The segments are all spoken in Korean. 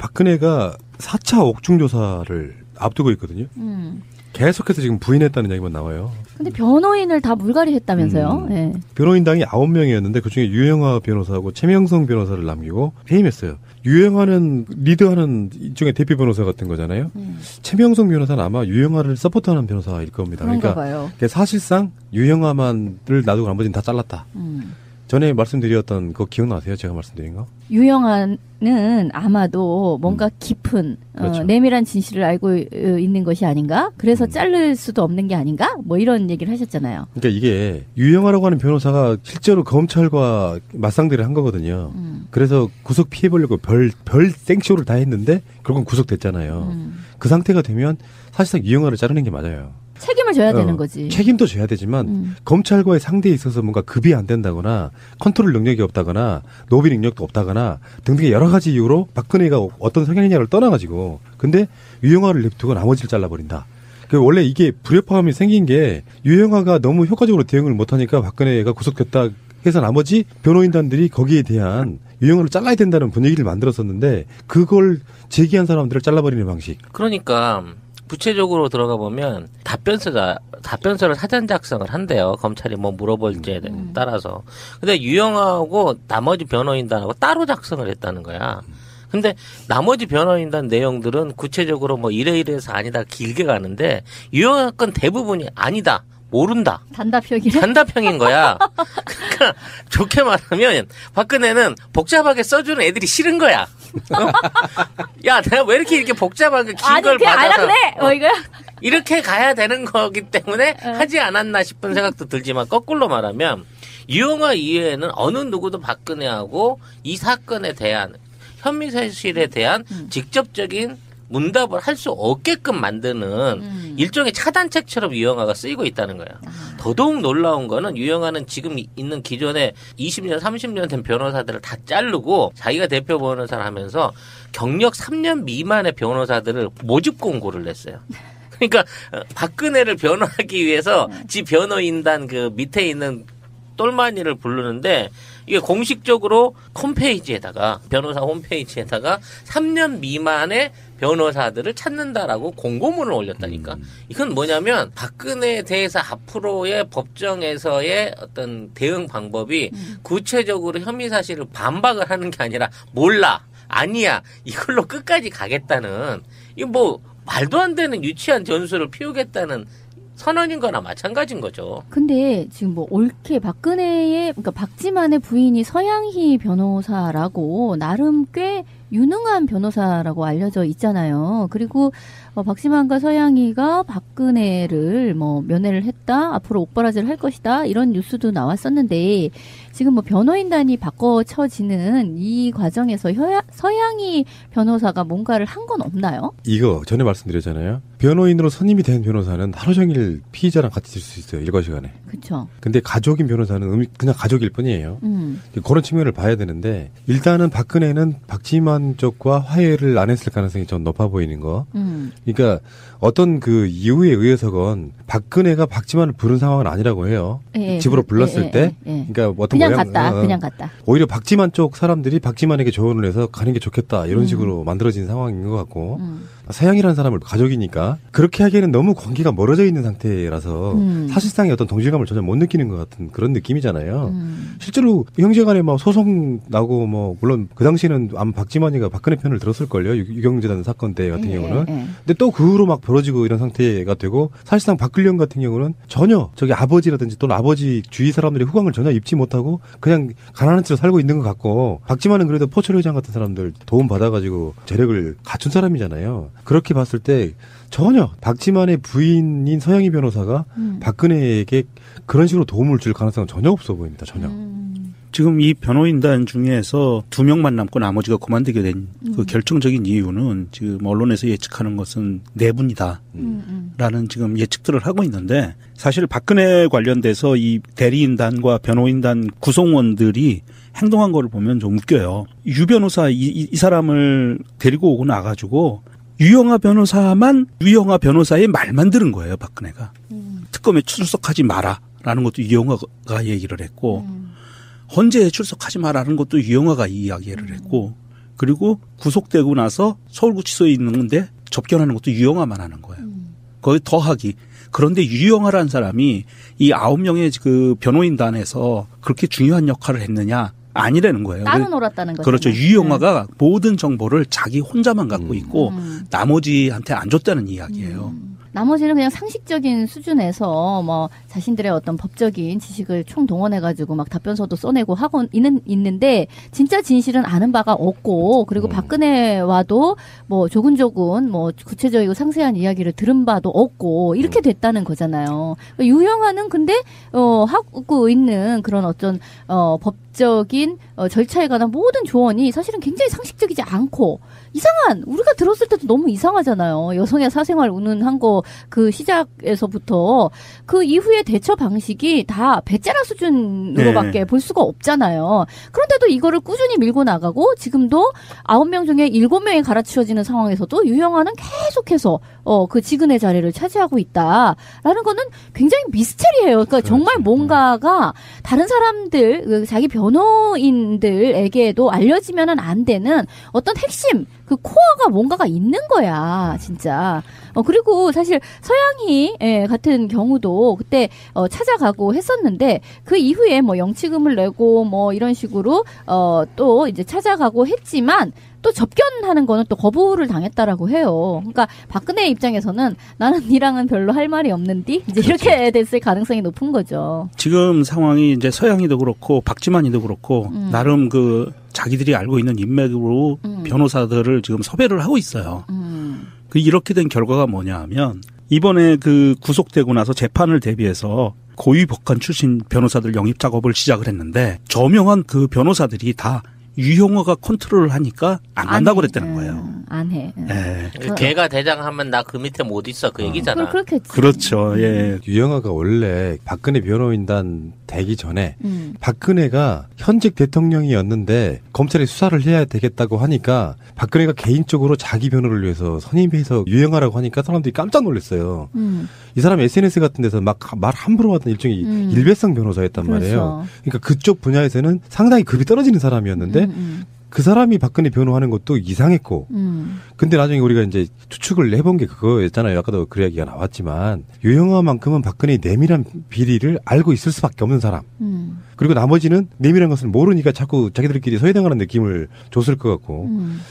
박근혜가 4차 옥중 조사를 앞두고 있거든요. 계속해서 지금 부인했다는 얘기만 나와요. 근데 변호인을 다 물갈이 했다면서요? 네. 변호인당이 9명이었는데 그중에 유영하 변호사하고 최명성 변호사를 남기고 해임했어요. 유영하는 리드하는 일종의 대표 변호사 같은 거잖아요. 최명성 변호사는 아마 유영하를 서포트하는 변호사일 겁니다. 그런가 그러니까 봐요. 사실상 유영하만을 놔두고 나머지는 다 잘랐다. 전에 말씀드렸던 그거 기억나세요? 제가 말씀드린 거? 유영아는 아마도 뭔가 깊은 그렇죠. 내밀한 진실을 알고 있는 것이 아닌가? 그래서 자를 수도 없는 게 아닌가? 뭐 이런 얘기를 하셨잖아요. 그러니까 이게 유영아라고 하는 변호사가 실제로 검찰과 맞상대를 한 거거든요. 그래서 구속 피해보려고 별 생쇼를 다 했는데 결국은 구속됐잖아요. 그 상태가 되면 사실상 유영아를 자르는 게 맞아요. 책임을 져야 되는 거지. 책임도 져야 되지만 검찰과의 상대에 있어서 뭔가 급이 안 된다거나 컨트롤 능력이 없다거나 노비 능력도 없다거나 등등의 여러 가지 이유로 박근혜가 어떤 성향이냐를 떠나가지고 근데 유영아를 냅두고 나머지를 잘라버린다. 원래 이게 불협화음이 생긴 게 유영아가 너무 효과적으로 대응을 못하니까 박근혜가 구속됐다 해서 나머지 변호인단들이 거기에 대한 유영아를 잘라야 된다는 분위기를 만들었었는데 그걸 제기한 사람들을 잘라버리는 방식. 그러니까 구체적으로 들어가 보면 답변서를 사전 작성을 한대요. 검찰이 뭐 물어볼지에 따라서. 근데 유영하고 나머지 변호인단하고 따로 작성을 했다는 거야. 근데 나머지 변호인단 내용들은 구체적으로 뭐 이래이래해서 아니다 길게 가는데 유영하 건 대부분이 아니다. 모른다. 단답형인 거야. 그러니까 좋게 말하면 박근혜는 복잡하게 써주는 애들이 싫은 거야. 야, 내가 왜 이렇게 복잡하게 긴 걸 받아서 이거야? 이렇게 가야 되는 거기 때문에 하지 않았나 싶은 생각도 들지만 거꾸로 말하면 유영하 이외에는 어느 누구도 박근혜하고 이 사건에 대한 혐의 사실에 대한 직접적인 문답을 할 수 없게끔 만드는 일종의 차단책처럼 유영하가 쓰이고 있다는 거예요. 더더욱 놀라운 거는 유영하는 지금 있는 기존에 20년, 30년 된 변호사들을 다 자르고 자기가 대표 변호사를 하면서 경력 3년 미만의 변호사들을 모집 공고를 냈어요. 그러니까 박근혜를 변호하기 위해서 지 변호인단 그 밑에 있는 똘마니를 부르는데 이게 공식적으로 홈페이지에다가 변호사 홈페이지에다가 3년 미만의 변호사들을 찾는다라고 공고문을 올렸다니까. 이건 뭐냐면 박근혜에 대해서 앞으로의 법정에서의 어떤 대응 방법이 구체적으로 혐의 사실을 반박을 하는 게 아니라 몰라, 아니야 이걸로 끝까지 가겠다는 이거 뭐 말도 안 되는 유치한 전술을 피우겠다는 선언인 거나 마찬가지인 거죠. 근데 지금 뭐 옳게 박근혜의 그러니까 박지만의 부인이 서양희 변호사라고 나름 꽤 유능한 변호사라고 알려져 있잖아요. 그리고 박지만과 서양희가 박근혜를 뭐 면회를 했다, 앞으로 옥바라지를 할 것이다 이런 뉴스도 나왔었는데 지금 뭐 변호인단이 바꿔쳐지는 이 과정에서 서양희 변호사가 뭔가를 한 건 없나요? 이거 전에 말씀드렸잖아요. 변호인으로 선임이 된 변호사는 하루 종일 피의자랑 같이 있을 수 있어요. 일과 시간에. 그렇죠. 근데 가족인 변호사는 그냥 가족일 뿐이에요. 그런 측면을 봐야 되는데 일단은 박근혜는 박지만 쪽과 화해를 안 했을 가능성이 좀 높아 보이는 거. 그러니까 어떤 그 이유에 의해서건 박근혜가 박지만을 부른 상황은 아니라고 해요. 집으로 불렀을 때. 그러니까 어떤 그냥 갔다. 오히려 박지만 쪽 사람들이 박지만에게 조언을 해서 가는 게 좋겠다 이런 식으로 만들어진 상황인 것 같고 서양이라는 사람을 가족이니까 그렇게 하기에는 너무 관계가 멀어져 있는 상태라서 사실상의 어떤 동질감을 전혀 못 느끼는 것 같은 그런 느낌이잖아요. 실제로 형제간에 막 소송 나고 뭐 물론 그 당시에는 아마 박지만이가 박근혜 편을 들었을걸요. 유경재단 사건 때 같은 경우는. 근데 또 그 후로 막 벌어지고 이런 상태가 되고 사실상 박근령 같은 경우는 전혀 저기 아버지라든지 또는 아버지 주위 사람들의 후광을 전혀 입지 못하고 그냥 가난한 채로 살고 있는 것 같고 박지만은 그래도 포철 회장 같은 사람들 도움 받아가지고 재력을 갖춘 사람이잖아요. 그렇게 봤을 때 전혀 박지만의 부인인 서양희 변호사가 박근혜에게 그런 식으로 도움을 줄 가능성은 전혀 없어 보입니다. 전혀. 지금 이 변호인단 중에서 2명만 남고 나머지가 그만두게 된 그 결정적인 이유는 지금 언론에서 예측하는 것은 4분이다. 라는 지금 예측들을 하고 있는데 사실 박근혜 관련돼서 이 대리인단과 변호인단 구성원들이 행동한 거를 보면 좀 웃겨요. 유 변호사 이 사람을 데리고 오고 나가지고 유영하 변호사의 말만 들은 거예요. 박근혜가. 특검에 출석하지 마라라는 것도 유영하가 얘기를 했고 헌재에 출석하지 마라는 것도 유영하가 이야기를 했고 그리고 구속되고 나서 서울구치소에 있는 건데 접견하는 것도 유영아만 하는 거예요. 거기 더하기. 그런데 유영아라는 사람이 이 9명의 그 변호인단에서 그렇게 중요한 역할을 했느냐? 아니라는 거예요. 따로 놀았다는 거죠. 그렇죠. 유영아가 모든 정보를 자기 혼자만 갖고 있고 나머지한테 안 줬다는 이야기예요. 나머지는 그냥 상식적인 수준에서 뭐 자신들의 어떤 법적인 지식을 총동원해가지고 막 답변서도 써내고 하고 있는데 진짜 진실은 아는 바가 없고 그리고 박근혜와도 뭐 조근조근 뭐 구체적이고 상세한 이야기를 들은 바도 없고 이렇게 됐다는 거잖아요. 유영아는 근데 하고 있는 그런 어떤 법적인 절차에 관한 모든 조언이 사실은 굉장히 상식적이지 않고 이상한 우리가 들었을 때도 너무 이상하잖아요. 여성의 사생활 운운한 거 그 시작에서부터 그 이후의 대처 방식이 다 배째라 수준으로밖에 볼 수가 없잖아요. 그런데도 이거를 꾸준히 밀고 나가고 지금도 9명 중에 7명이 갈아치워지는 상황에서도 유영아는 계속해서 그 지근의 자리를 차지하고 있다라는 거는 굉장히 미스테리해요. 그러니까 정말 뭔가가 다른 사람들 자기 변호인들에게도 알려지면은 안 되는 어떤 핵심 그 코어가 뭔가가 있는 거야, 진짜. 그리고 사실 서양희 같은 경우도 그때 찾아가고 했었는데 그 이후에 뭐 영치금을 내고 뭐 이런 식으로 또 이제 찾아가고 했지만 또 접견하는 거는 또 거부를 당했다라고 해요. 그러니까 박근혜 입장에서는 나는 니랑은 별로 할 말이 없는디 이제 이렇게 됐을 가능성이 높은 거죠. 지금 상황이 이제 서양이도 그렇고 박지만이도 그렇고 나름 그 자기들이 알고 있는 인맥으로 변호사들을 지금 섭외를 하고 있어요. 그 이렇게 된 결과가 뭐냐 하면 이번에 그 구속되고 나서 재판을 대비해서 고위 법관 출신 변호사들 영입 작업을 시작을 했는데 저명한 그 변호사들이 다 유형어가 컨트롤을 하니까 안 간다고 그랬다는 거예요. 안 해. 네. 걔가 대장하면 나 그 밑에 못 있어 그 얘기잖아. 그렇겠지. 그렇죠. 예. 유영아가 원래 박근혜 변호인단 되기 전에 박근혜가 현직 대통령이었는데 검찰이 수사를 해야 되겠다고 하니까 박근혜가 개인적으로 자기 변호를 위해서 선임해서 유영아라고 하니까 사람들이 깜짝 놀랐어요. 이 사람 SNS 같은 데서 막 말 함부로 하던 일종의 일배성 변호사였단 말이에요. 그러니까 그쪽 분야에서는 상당히 급이 떨어지는 사람이었는데 그 사람이 박근혜 변호하는 것도 이상했고 근데 나중에 우리가 이제 추측을 해본 게 그거였잖아요. 아까도 그 이야기가 나왔지만 유영아만큼은 박근혜의 내밀한 비리를 알고 있을 수밖에 없는 사람. 그리고 나머지는 내밀한 것을 모르니까 자꾸 자기들끼리 서해당하는 느낌을 줬을 것 같고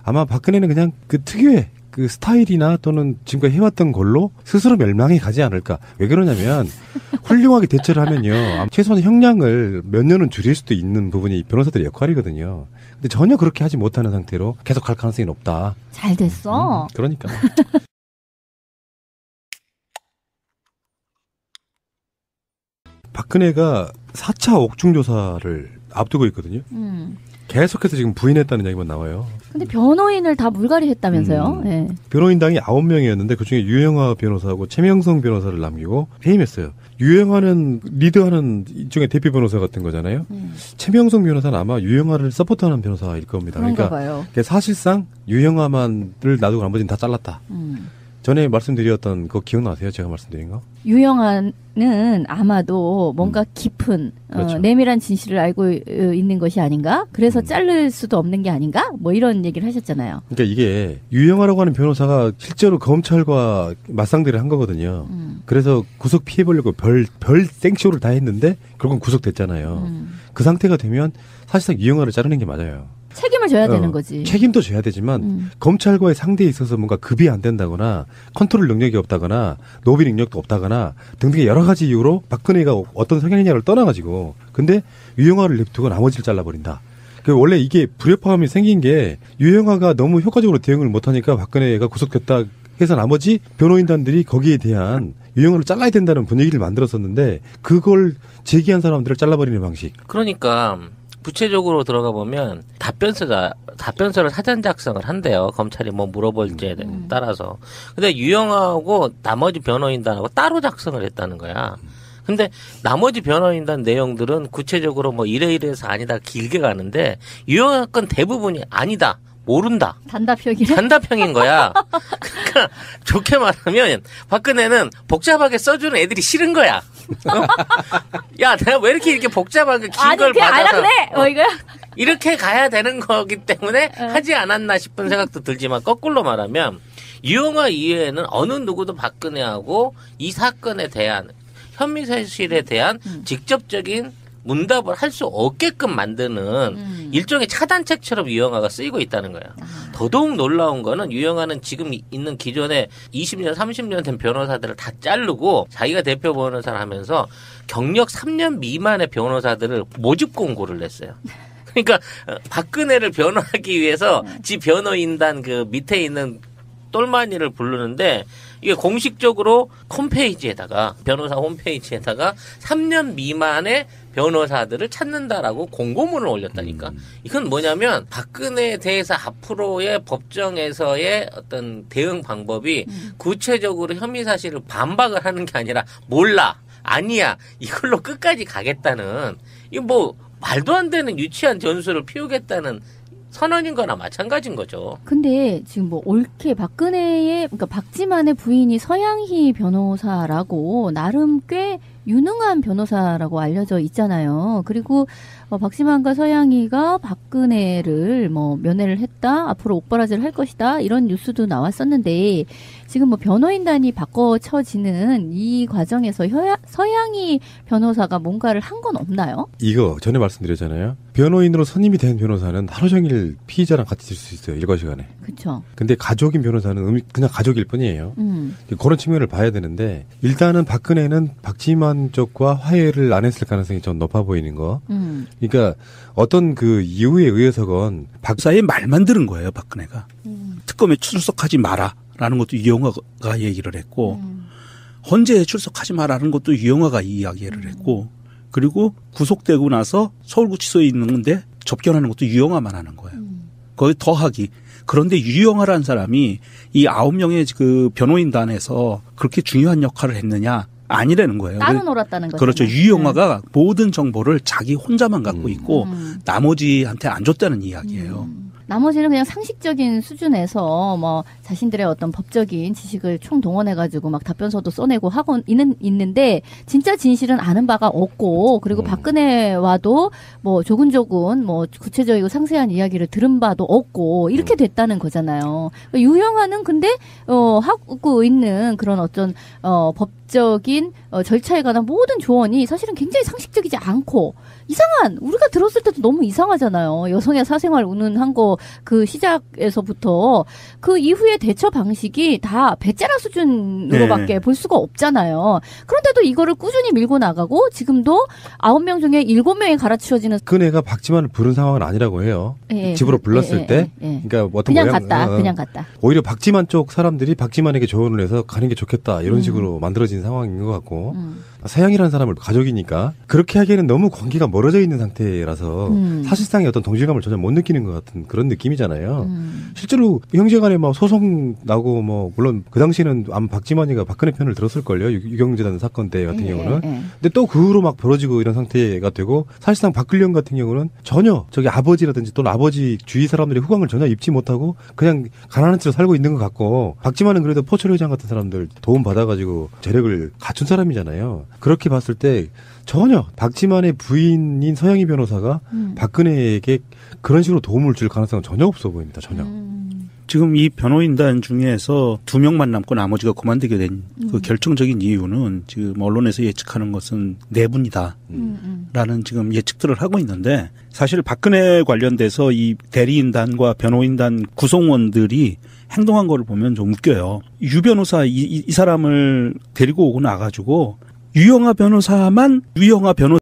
아마 박근혜는 그냥 그 특유의 그 스타일이나 또는 지금까지 해왔던 걸로 스스로 멸망해 가지 않을까. 왜 그러냐면 훌륭하게 대처를 하면요. 최소한 형량을 몇 년은 줄일 수도 있는 부분이 변호사들의 역할이거든요. 근데 전혀 그렇게 하지 못하는 상태로 계속 갈 가능성이 높다. 잘 됐어. 그러니까. 박근혜가 4차 옥중 조사를 앞두고 있거든요. 계속해서 지금 부인했다는 이야기만 나와요. 근데 변호인을 다 물갈이 했다면서요? 네. 변호인당이 9명이었는데 그중에 유영아 변호사하고 최명성 변호사를 남기고 해임했어요. 유영아는 리드하는 일종의 대표 변호사 같은 거잖아요. 최명성 변호사는 아마 유영아를 서포트하는 변호사일 겁니다. 그런가 그러니까 봐요. 사실상 유영아만을 놔두고 나머지는 다 잘랐다. 전에 말씀드렸던 그거 기억나세요? 제가 말씀드린 거? 유영아는 아마도 뭔가 깊은 그렇죠. 내밀한 진실을 알고 있는 것이 아닌가? 그래서 자를 수도 없는 게 아닌가? 뭐 이런 얘기를 하셨잖아요. 그러니까 이게 유영아라고 하는 변호사가 실제로 검찰과 맞상대를 한 거거든요. 그래서 구속 피해보려고 별 생쇼를 다 했는데 결국은 구속됐잖아요. 그 상태가 되면 사실상 유영아를 자르는 게 맞아요. 책임을 져야 되는 거지. 책임도 져야 되지만 검찰과의 상대에 있어서 뭔가 급이 안 된다거나 컨트롤 능력이 없다거나 노비 능력도 없다거나 등등의 여러 가지 이유로 박근혜가 어떤 성향이냐를 떠나가지고 근데 유영아를 냅두고 나머지를 잘라버린다. 원래 이게 불협화음이 생긴 게 유영아가 너무 효과적으로 대응을 못하니까 박근혜가 구속됐다 해서 나머지 변호인단들이 거기에 대한 유영아를 잘라야 된다는 분위기를 만들었었는데 그걸 제기한 사람들을 잘라버리는 방식. 그러니까 구체적으로 들어가 보면 답변서를 사전 작성을 한대요. 검찰이 뭐 물어볼지에 따라서. 근데 유영아하고 나머지 변호인단하고 따로 작성을 했다는 거야. 근데 나머지 변호인단 내용들은 구체적으로 뭐 이래이래해서 아니다 길게 가는데 유영아 건 대부분이 아니다. 모른다. 단답형인 거야. 그러니까 좋게 말하면 박근혜는 복잡하게 써주는 애들이 싫은 거야. 야, 내가 왜 이렇게 복잡하게 긴 걸 받아서. 그래. 이거야. 이렇게 가야 되는 거기 때문에 하지 않았나 싶은 생각도 들지만 거꾸로 말하면 유영아 이외에는 어느 누구도 박근혜하고 이 사건에 대한 혐의 사실에 대한 직접적인 문답을 할 수 없게끔 만드는 일종의 차단책처럼 유영아가 쓰이고 있다는 거예요. 더더욱 놀라운 거는 유영아는 지금 있는 기존에 20년, 30년 된 변호사들을 다 자르고 자기가 대표 변호사를 하면서 경력 3년 미만의 변호사들을 모집 공고를 냈어요. 그러니까 박근혜를 변호하기 위해서 지 변호인단 그 밑에 있는 똘마니를 부르는데 이게 공식적으로 홈페이지에다가 변호사 홈페이지에다가 3년 미만의 변호사들을 찾는다라고 공고문을 올렸다니까. 이건 뭐냐면 박근혜에 대해서 앞으로의 법정에서의 어떤 대응 방법이 구체적으로 혐의 사실을 반박을 하는 게 아니라 몰라, 아니야 이걸로 끝까지 가겠다는, 이거 뭐 말도 안 되는 유치한 전술을 피우겠다는 선언인 거나 마찬가지인 거죠. 근데 지금 뭐 옳게 박근혜의, 그러니까 박지만의 부인이 서양희 변호사라고 나름 꽤 유능한 변호사라고 알려져 있잖아요. 그리고 박지만과 서양희가 박근혜를 뭐 면회를 했다, 앞으로 옥바라지를 할 것이다, 이런 뉴스도 나왔었는데 지금 뭐 변호인단이 바꿔쳐지는 이 과정에서 서양희 변호사가 뭔가를 한 건 없나요? 이거 전에 말씀드렸잖아요. 변호인으로 선임이 된 변호사는 하루 종일 피의자랑 같이 있을 수 있어요. 일과 시간에. 그렇죠. 근데 가족인 변호사는 그냥 가족일 뿐이에요. 그런 측면을 봐야 되는데 일단은 박근혜는 박지만 쪽과 화해를 안 했을 가능성이 좀 높아 보이는 거. 그러니까 어떤 그 이유에 의해서건 박사의 말만 들은 거예요, 박근혜가. 특검에 출석하지 마라라는 것도 유영아가 얘기를 했고 헌재에 출석하지 마라는 것도 유영아가 이야기를 했고, 그리고 구속되고 나서 서울구치소에 있는 건데 접견하는 것도 유영아만 하는 거예요. 거기 더하기. 그런데 유영아라는 사람이 이 9명의 그 변호인단에서 그렇게 중요한 역할을 했느냐? 아니라는 거예요. 따로 놀았다는 거죠. 그렇죠. 유영아가 모든 정보를 자기 혼자만 갖고 있고 나머지한테 안 줬다는 이야기예요. 나머지는 그냥 상식적인 수준에서 뭐 자신들의 어떤 법적인 지식을 총동원해가지고 막 답변서도 써내고 하고 있는데 진짜 진실은 아는 바가 없고, 그리고 박근혜와도 뭐 조근조근 뭐 구체적이고 상세한 이야기를 들은 바도 없고 이렇게 됐다는 거잖아요. 유영아는 근데 하고 있는 그런 어떤 법적인 절차에 관한 모든 조언이 사실은 굉장히 상식적이지 않고 이상한, 우리가 들었을 때도 너무 이상하잖아요. 여성의 사생활 운운한 거 그 시작에서부터 그 이후의 대처 방식이 다 배째라 수준으로밖에 볼 수가 없잖아요. 그런데도 이거를 꾸준히 밀고 나가고 지금도 9명 중에 7명이 갈아치워지는. 박근혜가 박지만을 부른 상황은 아니라고 해요. 집으로 불렀을 때. 그러니까 어떤 그냥 갔다. 그냥 갔다. 오히려 박지만 쪽 사람들이 박지만에게 조언을 해서 가는 게 좋겠다, 이런 식으로 만들어진 상황인 것 같고, 서양이라는 사람을 가족이니까 그렇게 하기에는 너무 관계가 멀어져 있는 상태라서 사실상의 어떤 동질감을 전혀 못 느끼는 것 같은 그런 느낌이잖아요. 실제로 형제간에 막 소송 나고 뭐 물론 그 당시에는 아마 박지만이가 박근혜 편을 들었을걸요. 유경재단 사건 때 같은 경우는. 근데 또 그 후로 막 벌어지고 이런 상태가 되고, 사실상 박근령 같은 경우는 전혀 저기 아버지라든지 또는 아버지 주위 사람들의 후광을 전혀 입지 못하고 그냥 가난한 채로 살고 있는 것 같고, 박지만은 그래도 포철 회장 같은 사람들 도움 받아가지고 재력을 갖춘 사람이잖아요. 그렇게 봤을 때 전혀 박지만의 부인인 서양희 변호사가 박근혜에게 그런 식으로 도움을 줄 가능성은 전혀 없어 보입니다. 전혀. 지금 이 변호인단 중에서 2명만 남고 나머지가 그만두게 된 그 결정적인 이유는 지금 언론에서 예측하는 것은 4분이다. 라는 지금 예측들을 하고 있는데, 사실 박근혜 관련돼서 이 대리인단과 변호인단 구성원들이 행동한 거를 보면 좀 웃겨요. 유 변호사 이 사람을 데리고 오고 나가지고 유영아 변호사만 유영아 변호사